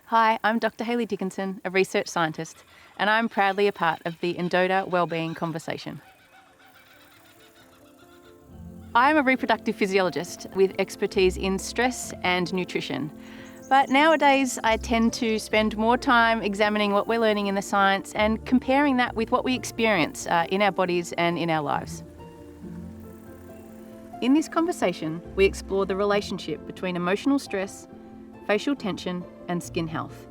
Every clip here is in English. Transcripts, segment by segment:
Hi, I'm Dr. Hayley Dickinson, a research scientist, and I'm proudly a part of the endota wellbeing conversation. I'm a reproductive physiologist with expertise in stress and nutrition. But nowadays, I tend to spend more time examining what we're learning in the science and comparing that with what we experience in our bodies and in our lives. In this conversation, we explore the relationship between emotional stress, facial tension, and skin health.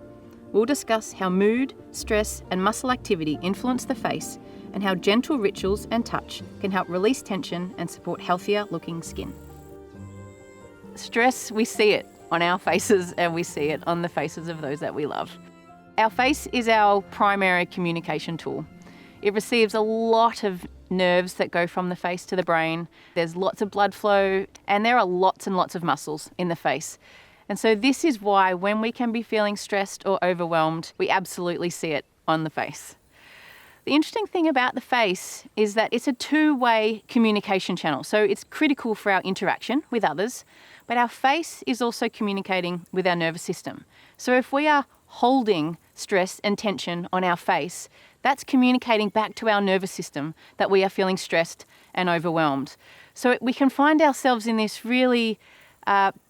We'll discuss how mood, stress, and muscle activity influence the face, and how gentle rituals and touch can help release tension and support healthier looking skin. Stress, we see it on our faces and we see it on the faces of those that we love. Our face is our primary communication tool. It receives a lot of nerves that go from the face to the brain. There's lots of blood flow, and there are lots and lots of muscles in the face. And so this is why when we can be feeling stressed or overwhelmed, we absolutely see it on the face. The interesting thing about the face is that it's a two-way communication channel. So it's critical for our interaction with others, but our face is also communicating with our nervous system. So if we are holding stress and tension on our face, that's communicating back to our nervous system that we are feeling stressed and overwhelmed. So we can find ourselves in this really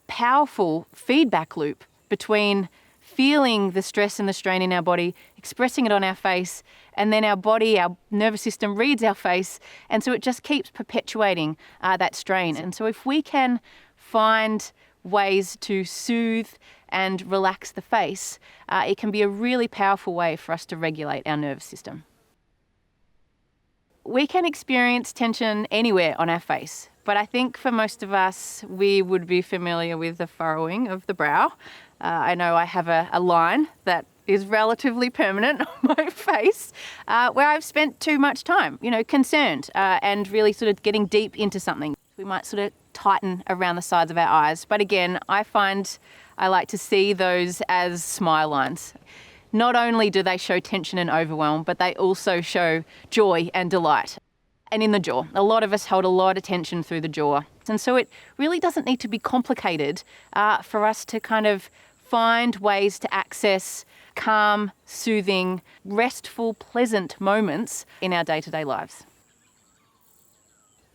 powerful feedback loop between feeling the stress and the strain in our body, expressing it on our face, and then our body, our nervous system reads our face, and so it just keeps perpetuating that strain. And so if we can find ways to soothe and relax the face, it can be a really powerful way for us to regulate our nervous system. We can experience tension anywhere on our face, but I think for most of us, we would be familiar with the furrowing of the brow. I know I have a line that is relatively permanent on my face where I've spent too much time, concerned and really sort of getting deep into something. We might sort of tighten around the sides of our eyes. But again, I find I like to see those as smile lines. Not only do they show tension and overwhelm, but they also show joy and delight. And in the jaw, a lot of us hold a lot of tension through the jaw. And so it really doesn't need to be complicated for us to kind of find ways to access calm, soothing, restful, pleasant moments in our day-to-day lives.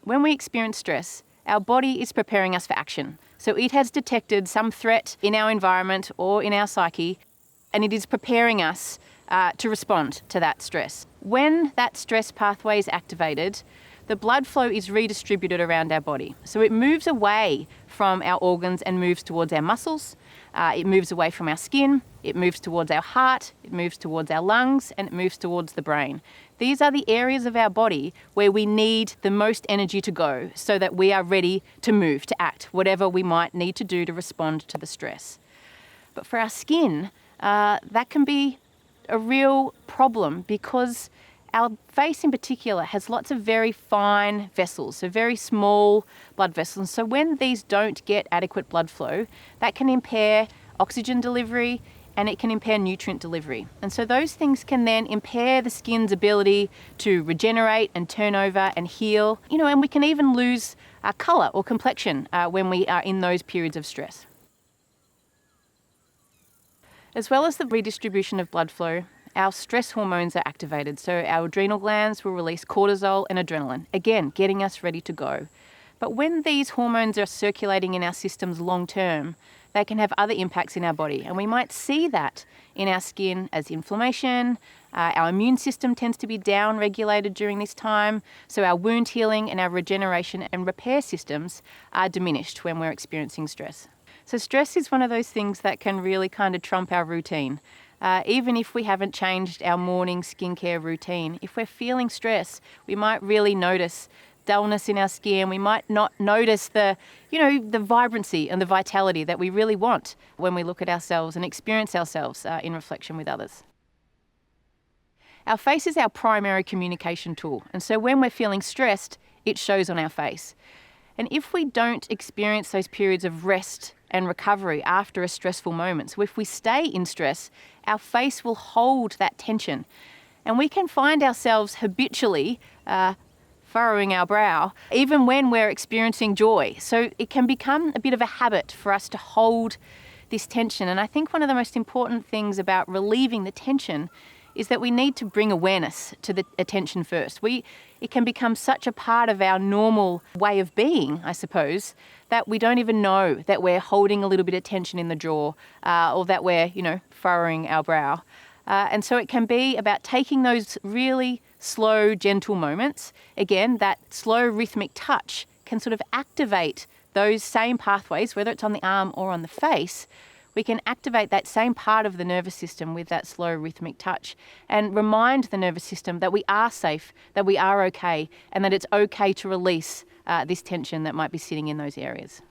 When we experience stress, our body is preparing us for action. So it has detected some threat in our environment or in our psyche, and it is preparing us to respond to that stress. When that stress pathway is activated, the blood flow is redistributed around our body. So it moves away from our organs and moves towards our muscles. It moves away from our skin. It moves towards our heart. It moves towards our lungs, and it moves towards the brain. These are the areas of our body where we need the most energy to go so that we are ready to move, to act, whatever we might need to do to respond to the stress. But for our skin, that can be a real problem because our face in particular has lots of very fine vessels, so very small blood vessels. So when these don't get adequate blood flow, that can impair oxygen delivery and it can impair nutrient delivery. And so those things can then impair the skin's ability to regenerate and turn over and heal, and we can even lose our colour or complexion when we are in those periods of stress. As well as the redistribution of blood flow, our stress hormones are activated. So our adrenal glands will release cortisol and adrenaline, again, getting us ready to go. But when these hormones are circulating in our systems long term, they can have other impacts in our body. And we might see that in our skin as inflammation. Our immune system tends to be down-regulated during this time. So our wound healing and our regeneration and repair systems are diminished when we're experiencing stress. So stress is one of those things that can really kind of trump our routine. Even if we haven't changed our morning skincare routine, if we're feeling stress, we might really notice dullness in our skin. We might not notice the vibrancy and the vitality that we really want when we look at ourselves and experience ourselves in reflection with others. Our face is our primary communication tool. And so when we're feeling stressed, it shows on our face. And if we don't experience those periods of rest and recovery after a stressful moment, so if we stay in stress, our face will hold that tension. And we can find ourselves habitually furrowing our brow, even when we're experiencing joy. So it can become a bit of a habit for us to hold this tension. And I think one of the most important things about relieving the tension is that we need to bring awareness to the attention first. It can become such a part of our normal way of being, I suppose, that we don't even know that we're holding a little bit of tension in the jaw, or that we're, furrowing our brow. And so it can be about taking those really slow, gentle moments. Again, that slow rhythmic touch can sort of activate those same pathways, whether it's on the arm or on the face. We can activate that same part of the nervous system with that slow rhythmic touch and remind the nervous system that we are safe, that we are okay, and that it's okay to release this tension that might be sitting in those areas.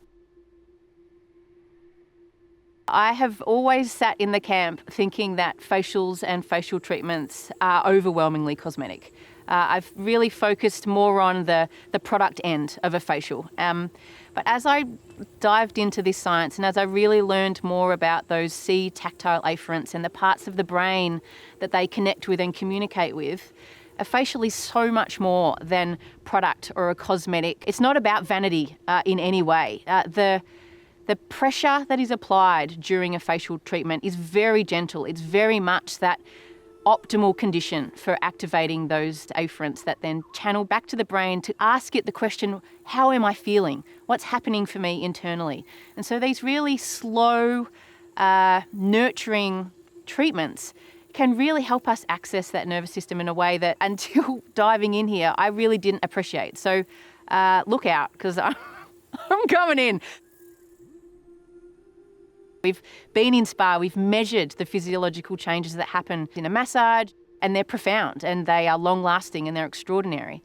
I have always sat in the camp thinking that facials and facial treatments are overwhelmingly cosmetic. I've really focused more on the product end of a facial. But as I dived into this science and as I really learned more about those C tactile afferents and the parts of the brain that they connect with and communicate with, a facial is so much more than product or a cosmetic. It's not about vanity in any way. The pressure that is applied during a facial treatment is very gentle. It's very much that optimal condition for activating those afferents that then channel back to the brain to ask it the question, how am I feeling? What's happening for me internally? And so these really slow, nurturing treatments can really help us access that nervous system in a way that until diving in here, I really didn't appreciate. So look out, because I'm coming in. We've been in spa, we've measured the physiological changes that happen in a massage, and they're profound and they are long lasting and they're extraordinary.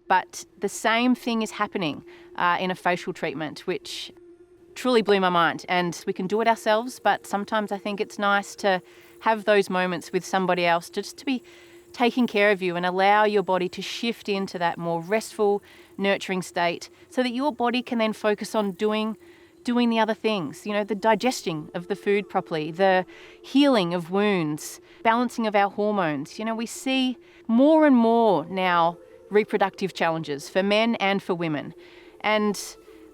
But the same thing is happening in a facial treatment, which truly blew my mind. And we can do it ourselves, but sometimes I think it's nice to have those moments with somebody else just to be taking care of you and allow your body to shift into that more restful, nurturing state so that your body can then focus on doing the other things, the digesting of the food properly, the healing of wounds, balancing of our hormones. We see more and more now reproductive challenges for men and for women. And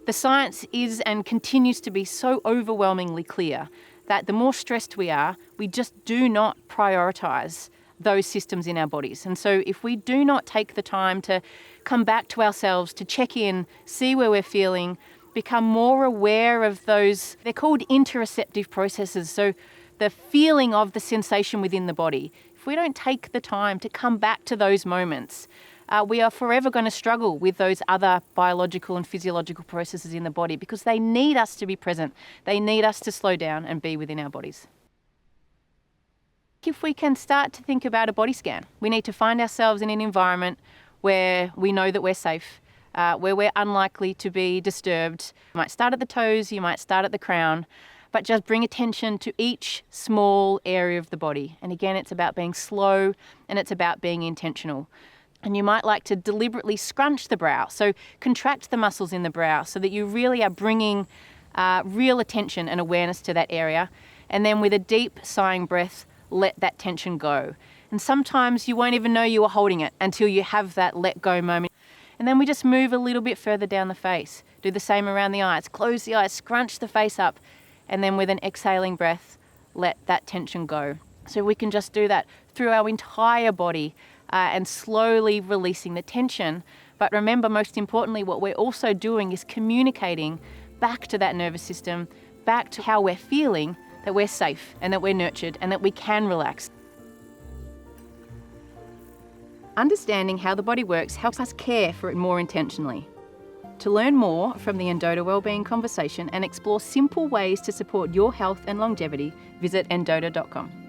the science is and continues to be so overwhelmingly clear that the more stressed we are, we just do not prioritise those systems in our bodies. And so if we do not take the time to come back to ourselves, to check in, see where we're feeling, become more aware of those, they're called interoceptive processes, so the feeling of the sensation within the body. If we don't take the time to come back to those moments, we are forever going to struggle with those other biological and physiological processes in the body because they need us to be present. They need us to slow down and be within our bodies. If we can start to think about a body scan, we need to find ourselves in an environment where we know that we're safe, where we're unlikely to be disturbed. You might start at the toes, you might start at the crown, but just bring attention to each small area of the body. And again, it's about being slow and it's about being intentional. And you might like to deliberately scrunch the brow, so contract the muscles in the brow so that you really are bringing real attention and awareness to that area. And then with a deep sighing breath, let that tension go. And sometimes you won't even know you are holding it until you have that let go moment. And then we just move a little bit further down the face. Do the same around the eyes. Close the eyes, scrunch the face up, and then with an exhaling breath, let that tension go. So we can just do that through our entire body and slowly releasing the tension. But remember, most importantly, what we're also doing is communicating back to that nervous system, back to how we're feeling, that we're safe and that we're nurtured and that we can relax. Understanding how the body works helps us care for it more intentionally. To learn more from the Endota Wellbeing Conversation and explore simple ways to support your health and longevity, visit endota.com.